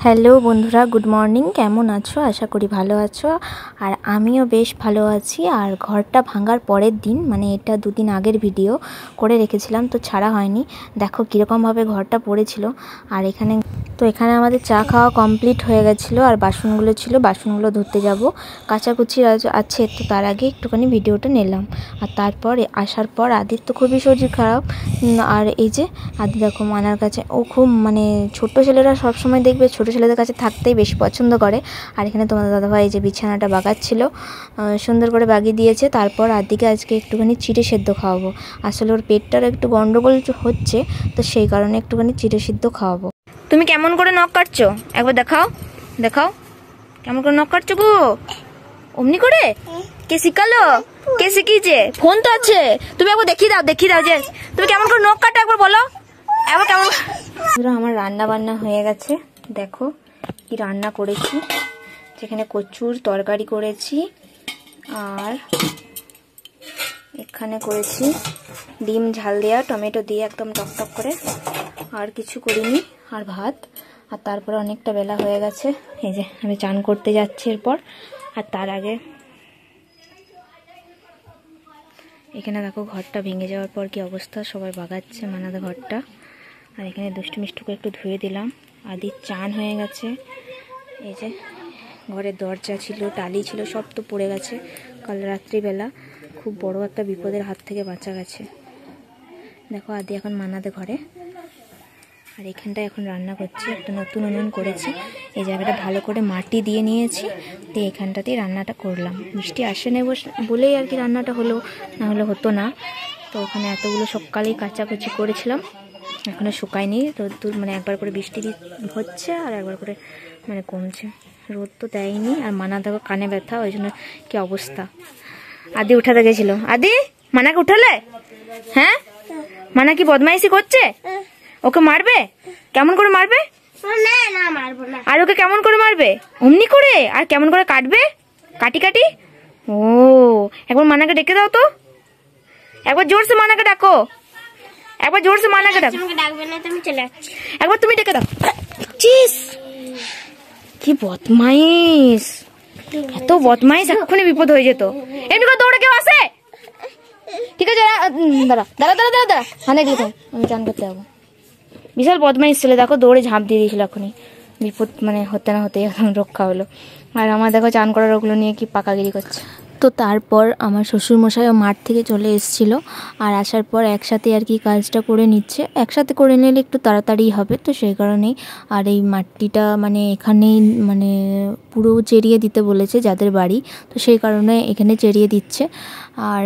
Hello বন্ধুরা, good morning. কেমন আছো? আশা করি ভালো আছো। আর আমিও বেশ ভালো আছি। আর ঘরটা ভাঙার পরের দিন, মানে এটা দুদিন আগের ভিডিও করে রেখেছিলাম, তো ছাড়া হয়নি। দেখো কীরকমভাবে ঘরটা পড়েছিল। আর এখানে আমাদের চা খাওয়া কমপ্লিট হয়ে গেছিলো। আর বাসনগুলো ছিল, বাসনগুলো ধুতে যাব, কাচাকুচি আছে, তো তার আগে একটুখানি ভিডিওটা নিলাম। আর তারপর আসার পর আদির তো খুবই শরীর খারাপ। আর এই যে আদি দেখো মানার কাছে, ও খুব মানে ছোট্ট ছেলেরা সবসময় দেখবে ছোটো ছেলেদের কাছে থাকতেই বেশি পছন্দ করে। আর এখানে তোমাদের দাদাভাই এই যে বিছানাটা বাগাচ্ছিল, সুন্দর করে বাগিয়ে দিয়েছে। তারপর আদিকে আজকে একটুখানি চিড়ে সেদ্ধ খাওয়াবো। আসলে ওর পেটটার একটু গন্ডগোল হচ্ছে, তো সেই কারণে একটুখানি চিড়ে সেদ্ধ খাওয়াবো। তুমি কেমন করে নখ কাটছো একবার দেখাও, দেখাও কেমন করে নখ কাটছো গো। অমনি করে কে শিখালো? কে শিখিয়েছে? ফোন তো আছে, তুমি একবার দেখিয়ে দাও যে তুমি কেমন করে নখ কাটো, একবার বলো একবার কেমন। আমার রান্না বান্না হয়ে গেছে। দেখো কি রান্না করেছি, যেখানে কচুর তরকারি করেছি, আর এখানে করেছি ডিম ঝাল দেওয়া টমেটো দিয়ে একদম টকটক করে, আর কিছু করিনি, আর ভাত। আর তারপরে অনেকটা বেলা হয়ে গেছে, এই যে আমি চান করতে যাচ্ছি এরপর। আর তার আগে এখানে দেখো ঘরটা ভেঙে যাওয়ার পর কি অবস্থা, সবাই বাগাচ্ছে মানাদের ঘরটা। আর এখানে দুষ্টু মিষ্টুকে একটু ধুয়ে দিলাম। আদির চান হয়ে গেছে। এই যে ঘরের দরজা ছিল, টালি ছিল, সব তো পড়ে গেছে কাল রাত্রিবেলা। খুব বড় একটা বিপদের হাত থেকে বাঁচা গেছে। দেখো আদি এখন মানাদের ঘরে। আর এখানটায় এখন রান্না করছি, একটা নতুন উনুন করেছি। এই জায়গাটা ভালো করে মাটি দিয়ে নিয়েছি, তো এখানটাতেই রান্নাটা করলাম। বৃষ্টি আসে না বলেই আর কি রান্নাটা হলো, না হলে হতো না। তো ওখানে এতগুলো সকালেই কাচাকুচি করেছিলাম, এখনো শুকায়নি। রোদ্দুর মানে একবার করে বৃষ্টি হচ্ছে আর একবার করে মানে কমছে, রোদ তো দেয়নি। আর মানা দেখো কানে ব্যথা, ওই জন্য কি অবস্থা। আদি উঠাতে গেছিল। আদি মানাকে উঠালে? হ্যাঁ, মানা কি বদমাইশি করছে? ওকে মারবে? কেমন করে মারবে? আর ওকে কেমন করে মারবে? অমনি করে? আর কেমন করে কাটবে? কাটি কাটি? ও একবার মানাকে ডেকে দাও তো, একবার জোরসে মানাকে ডাকো, একবার জোরসে মানাকে ডাকো। একবার তুমি ডেকে দাও। কি বদমাইশ, এত বদমাইশ, এক্ষুনি বিপদ হয়ে যেত। এমনি করে দৌড়ে কেউ আসে? ঠিক আছে দাঁড়া দাঁড়া দাঁড়া দাঁড়া দাঁড়া, হানে দিয়ে আমি চান করতে যাবো। বিশাল বদমাইশ ছেলে, দেখো দৌড়ে ঝাঁপ দিয়ে দিয়েছিল, এখনই বিপদ মানে হতে না হতে রক্ষা হলো। আর আমার দেখো চান করার ওগুলো নিয়ে কি পাকাগিরি করছে। তো তারপর আমার শ্বশুরমশাইও মাঠ থেকে চলে এসেছিল। আর আসার পর একসাথে আর কি কাজটা করে নিচ্ছে, একসাথে করে নিলে একটু তাড়াতাড়ি হবে, তো সেই কারণেই। আর এই মাটিটা মানে এখানেই মানে পুরো চেরিয়ে দিতে বলেছে যাদের বাড়ি, তো সেই কারণে এখানে চেরিয়ে দিচ্ছে। আর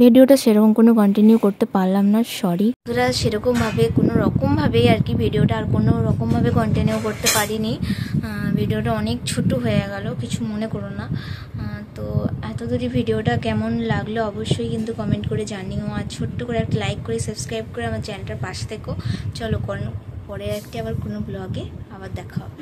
ভিডিওটা সেরকম কোনো কন্টিনিউ করতে পারলাম না, সরি। তোরা সেরকমভাবে কোনো রকমভাবেই আর কি ভিডিওটা আর কোনো রকমভাবে কন্টিনিউ করতে পারিনি। ভিডিওটা অনেক ছোট হয়ে গেল, কিছু মনে করো না। তো এতদূরই ভিডিওটা কেমন লাগলো অবশ্যই কিন্তু কমেন্ট করে জানিও। আর ছোট্ট করে একটা লাইক করে সাবস্ক্রাইব করে আমার চ্যানেলটার পাশে থেকো। চলো পরে আবার কোনো ব্লগে আবার দেখা হবে।